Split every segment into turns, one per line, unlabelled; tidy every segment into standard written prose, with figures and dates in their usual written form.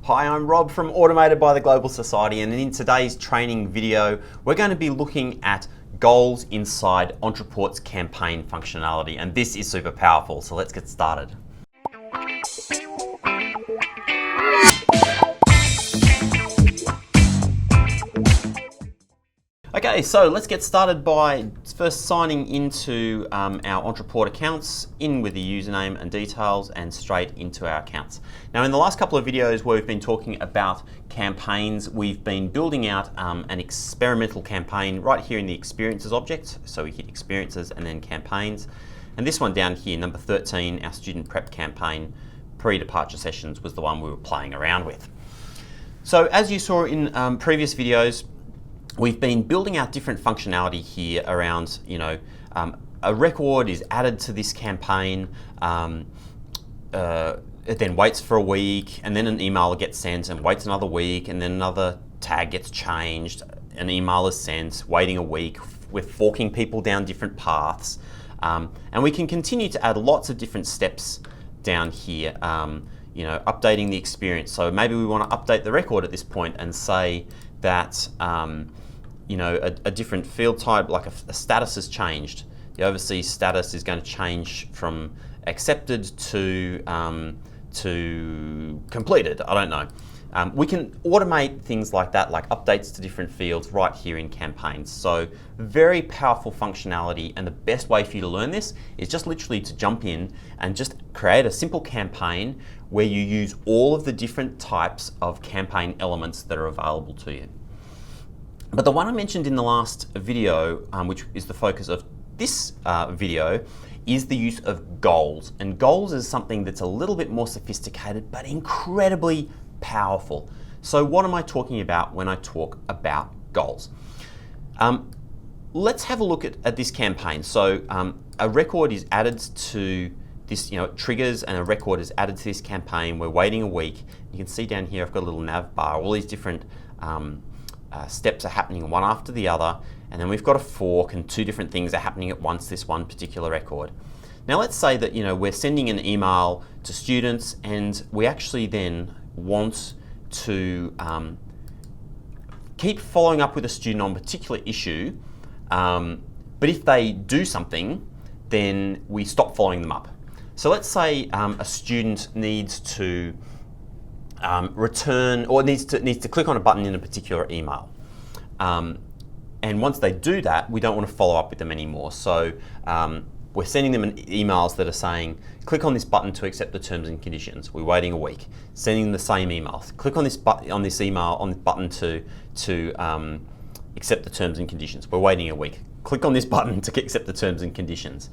Hi, I'm Rob from Automated by the Global Society, and in today's training video, we're going to be looking at goals inside Ontraport's campaign functionality, and this is super powerful, so let's get started. Okay, so let's get started by first signing into our Ontraport accounts, in with the username and details, and straight into our accounts. Now, in the last couple of videos where we've been talking about campaigns, we've been building out an experimental campaign right here in the experiences object. So we hit experiences and then campaigns. And this one down here, number 13, our student prep campaign, pre-departure sessions, was the one we were playing around with. So as you saw in previous videos, we've been building out different functionality here around, a record is added to this campaign, it then waits for a week, and then an email gets sent and waits another week, and then another tag gets changed, an email is sent, waiting a week. We're forking people down different paths. And we can continue to add lots of different steps down here, updating the experience. So maybe we want to update the record at this point and say that a different field type, like a status has changed. The overseas status is going to change from accepted to completed. I don't know. We can automate things like that, like updates to different fields right here in campaigns. So very powerful functionality, and the best way for you to learn this is just literally to jump in and just create a simple campaign where you use all of the different types of campaign elements that are available to you. But the one I mentioned in the last video, which is the focus of this video, is the use of goals. And goals is something that's a little bit more sophisticated, but incredibly powerful. So what am I talking about when I talk about goals? Let's have a look at this campaign. So a record is added to this, it triggers, and a record is added to this campaign. We're waiting a week. You can see down here, I've got a little nav bar, all these different steps are happening one after the other, and then we've got a fork and two different things are happening at once, this one particular record. Now let's say that we're sending an email to students, and we actually then want to keep following up with a student on a particular issue, but if they do something, then we stop following them up. So let's say a student needs to return, or needs to click on a button in a particular email. And once they do that, we don't want to follow up with them anymore. So we're sending them emails that are saying, click on this button to accept the terms and conditions. We're waiting a week. Sending them the same emails. Click on this button to accept the terms and conditions. We're waiting a week. Click on this button to accept the terms and conditions.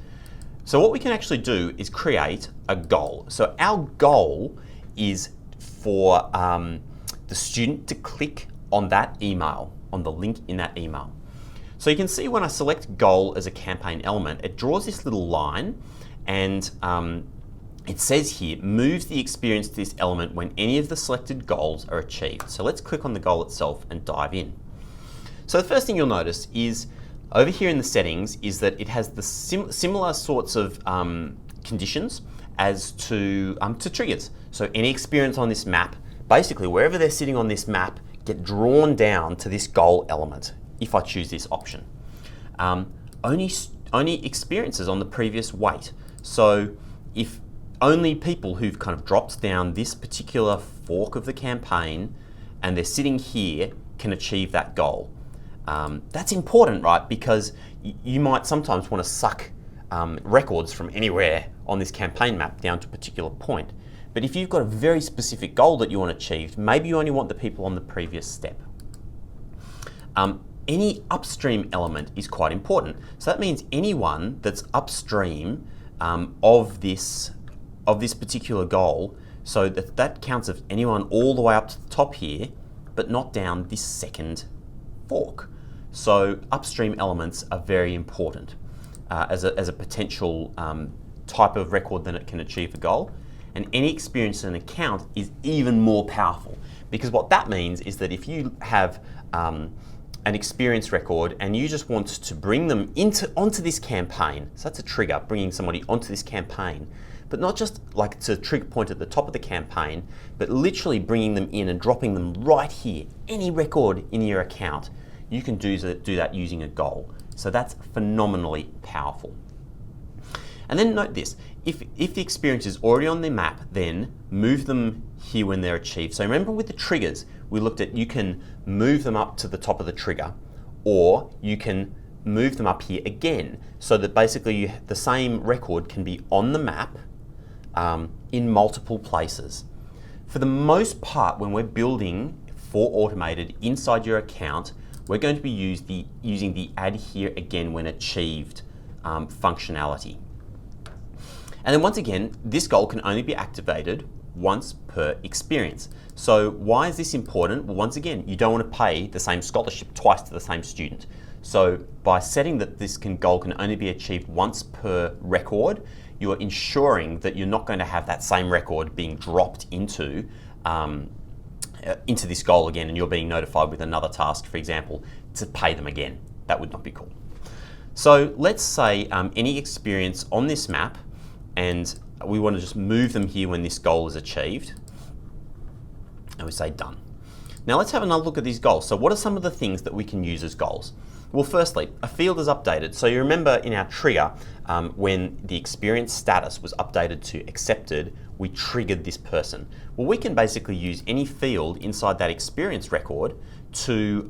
So what we can actually do is create a goal. So our goal is for the student to click on that email, on the link in that email. So you can see when I select goal as a campaign element, it draws this little line, and it says here, moves the experience to this element when any of the selected goals are achieved. So let's click on the goal itself and dive in. So the first thing you'll notice is over here in the settings is that it has the similar sorts of conditions as to triggers. So any experience on this map, basically wherever they're sitting on this map, get drawn down to this goal element if I choose this option. Only experiences on the previous wait. So if only people who've kind of dropped down this particular fork of the campaign and they're sitting here can achieve that goal. That's important, right? Because you might sometimes want to suck records from anywhere on this campaign map down to a particular point. But if you've got a very specific goal that you want achieved, maybe you only want the people on the previous step. Any upstream element is quite important. So that means anyone that's upstream of this particular goal, so that counts as anyone all the way up to the top here, but not down this second fork. So upstream elements are very important as a potential type of record that it can achieve a goal. And any experience in an account is even more powerful, because what that means is that if you have an experience record and you just want to bring them onto this campaign, so that's a trigger, bringing somebody onto this campaign, but not just like it's a trigger point at the top of the campaign, but literally bringing them in and dropping them right here. Any record in your account, you can do that using a goal. So that's phenomenally powerful. And then note this, if the experience is already on the map, then move them here when they're achieved. So remember with the triggers, we looked at you can move them up to the top of the trigger, or you can move them up here again, so that basically the same record can be on the map in multiple places. For the most part, when we're building for automated inside your account, we're going to be using the add here again when achieved functionality. And then once again, this goal can only be activated once per experience. So why is this important? Well, once again, you don't want to pay the same scholarship twice to the same student. So by setting that this goal can only be achieved once per record, you are ensuring that you're not going to have that same record being dropped into this goal again, and you're being notified with another task, for example, to pay them again. That would not be cool. So let's say any experience on this map, and we want to just move them here when this goal is achieved, and we say done. Now let's have another look at these goals. So what are some of the things that we can use as goals? Well, firstly, a field is updated. So you remember in our trigger, when the experience status was updated to accepted, we triggered this person. Well, we can basically use any field inside that experience record to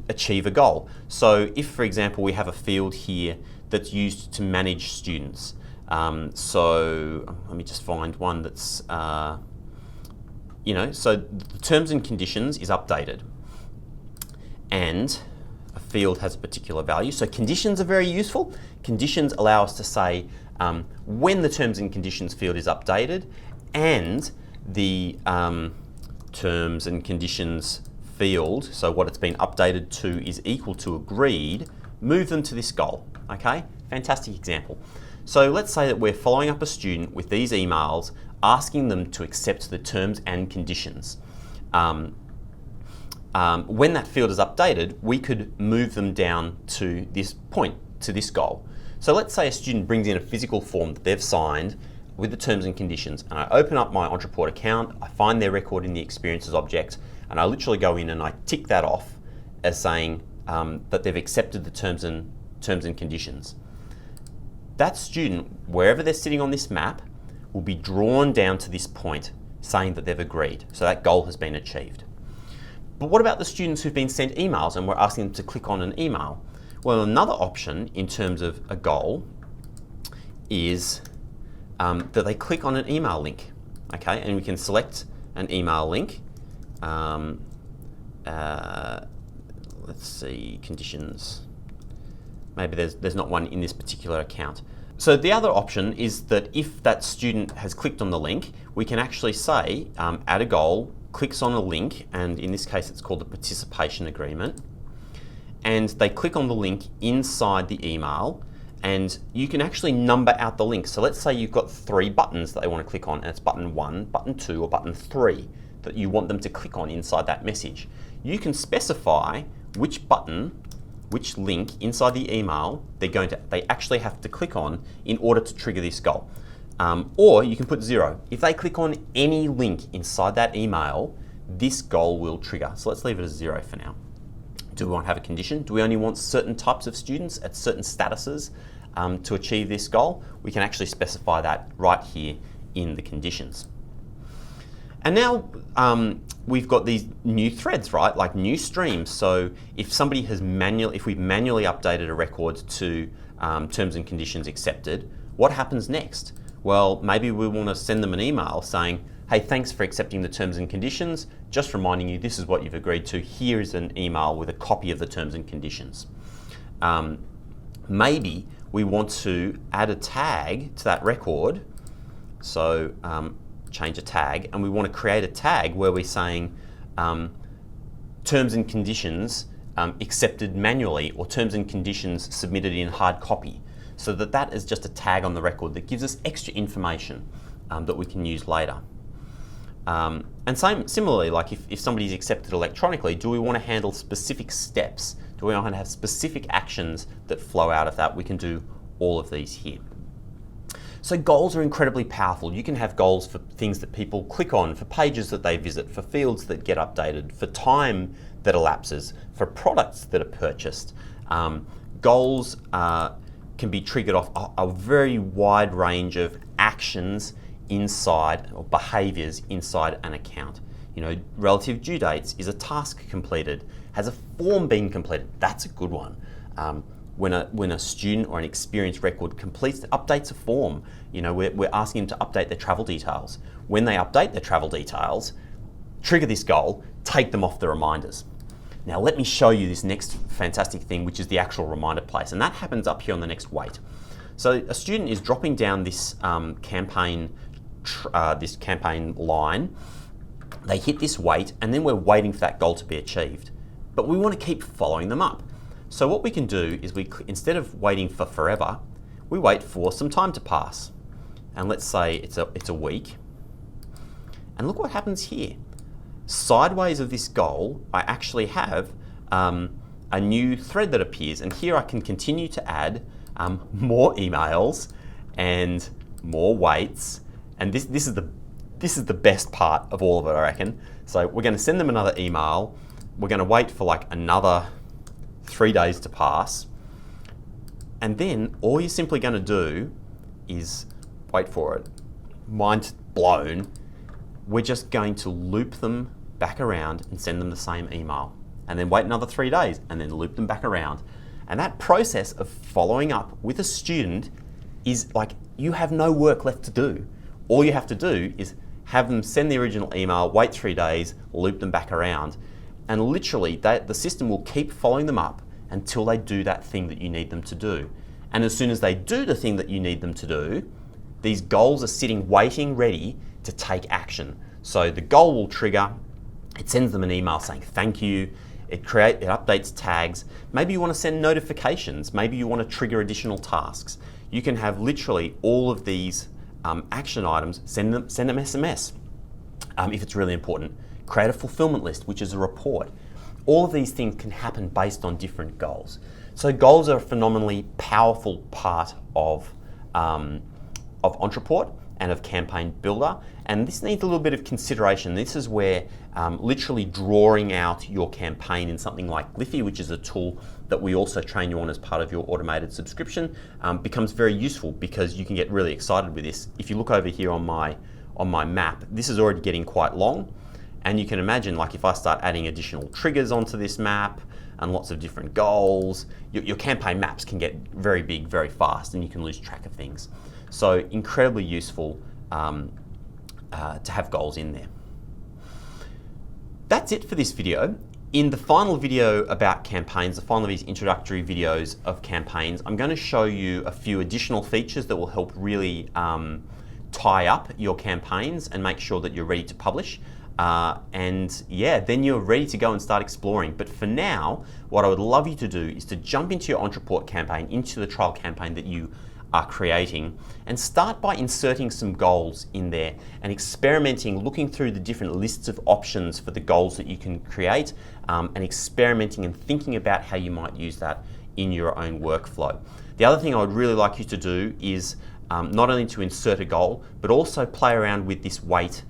achieve a goal. So if, for example, we have a field here that's used to manage students. So let me just find one that's, so the terms and conditions is updated, and a field has a particular value. So conditions are very useful. Conditions allow us to say when the terms and conditions field is updated, and the terms and conditions field, so what it's been updated to is equal to agreed, move them to this goal. Okay, fantastic example. So let's say that we're following up a student with these emails, asking them to accept the terms and conditions. When that field is updated, we could move them down to this point, to this goal. So let's say a student brings in a physical form that they've signed with the terms and conditions, and I open up my Ontraport account, I find their record in the experiences object, and I literally go in and I tick that off as saying that they've accepted the terms and conditions. That student, wherever they're sitting on this map, will be drawn down to this point saying that they've agreed. So that goal has been achieved. But what about the students who've been sent emails and we're asking them to click on an email? Well, another option in terms of a goal is that they click on an email link. Okay, and we can select an email link. Let's see, conditions. Maybe there's not one in this particular account. So the other option is that if that student has clicked on the link, we can actually say, add a goal, clicks on a link, and in this case it's called a participation agreement, and they click on the link inside the email, and you can actually number out the link. So let's say you've got 3 buttons that they want to click on, and it's button 1, button 2, or button 3 that you want them to click on inside that message. You can specify which button, which link inside the email they actually have to click on in order to trigger this goal. Or you can put 0. If they click on any link inside that email, this goal will trigger. So let's leave it as 0 for now. Do we want to have a condition? Do we only want certain types of students at certain statuses to achieve this goal? We can actually specify that right here in the conditions. And now we've got these new threads, right? Like new streams. So if we've manually updated a record to terms and conditions accepted, what happens next? Well, maybe we want to send them an email saying, hey, thanks for accepting the terms and conditions. Just reminding you, this is what you've agreed to. Here is an email with a copy of the terms and conditions. Maybe we want to add a tag to that record. So change a tag, and we want to create a tag where we're saying terms and conditions accepted manually, or terms and conditions submitted in hard copy, so that is just a tag on the record that gives us extra information that we can use later. And similarly, like if somebody's accepted electronically, do we want to handle specific steps? Do we want to have specific actions that flow out of that? We can do all of these here. So goals are incredibly powerful. You can have goals for things that people click on, for pages that they visit, for fields that get updated, for time that elapses, for products that are purchased. Goals can be triggered off a very wide range of actions inside, or behaviors inside an account. You know, relative due dates, is a task completed? Has a form been completed? That's a good one. When a student or an experience record updates a form, you know, we're asking them to update their travel details. When they update their travel details, trigger this goal, take them off the reminders. Now let me show you this next fantastic thing, which is the actual reminder place, and that happens up here on the next wait. So a student is dropping down this campaign line. They hit this wait, and then we're waiting for that goal to be achieved. But we want to keep following them up. So what we can do is instead of waiting for forever, we wait for some time to pass. And let's say it's a week. And look what happens here. Sideways of this goal, I actually have a new thread that appears. And here I can continue to add more emails and more waits. And this is the best part of all of it, I reckon. So we're going to send them another email. We're going to wait for like another 3 days to pass. And then all you're simply going to do is, wait for it, mind blown, we're just going to loop them back around and send them the same email. And then wait another 3 days and then loop them back around. And that process of following up with a student is like, you have no work left to do. All you have to do is have them send the original email, wait 3 days, loop them back around. And literally, the system will keep following them up until they do that thing that you need them to do. And as soon as they do the thing that you need them to do, these goals are sitting, waiting, ready to take action. So the goal will trigger, it sends them an email saying thank you, it updates tags. Maybe you want to send notifications, maybe you want to trigger additional tasks. You can have literally all of these action items, send them SMS if it's really important. Create a fulfillment list, which is a report. All of these things can happen based on different goals. So goals are a phenomenally powerful part of Ontraport and of Campaign Builder. And this needs a little bit of consideration. This is where literally drawing out your campaign in something like Glyphy, which is a tool that we also train you on as part of your automated subscription, becomes very useful because you can get really excited with this. If you look over here on my map, this is already getting quite long. And you can imagine, like, if I start adding additional triggers onto this map and lots of different goals, your campaign maps can get very big very fast and you can lose track of things. So incredibly useful to have goals in there. That's it for this video. In the final video about campaigns, the final of these introductory videos of campaigns, I'm going to show you a few additional features that will help really tie up your campaigns and make sure that you're ready to publish. And yeah, then you're ready to go and start exploring. But for now, what I would love you to do is to jump into your Ontraport campaign, into the trial campaign that you are creating, and start by inserting some goals in there and experimenting, looking through the different lists of options for the goals that you can create, and experimenting and thinking about how you might use that in your own workflow. The other thing I would really like you to do is not only to insert a goal, but also play around with this wait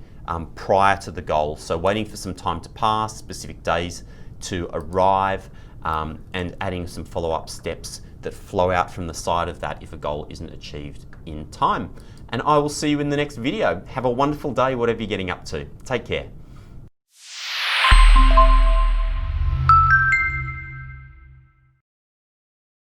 prior to the goal. So waiting for some time to pass, specific days to arrive, and adding some follow-up steps that flow out from the side of that if a goal isn't achieved in time. And I will see you in the next video. Have a wonderful day, whatever you're getting up to. Take care.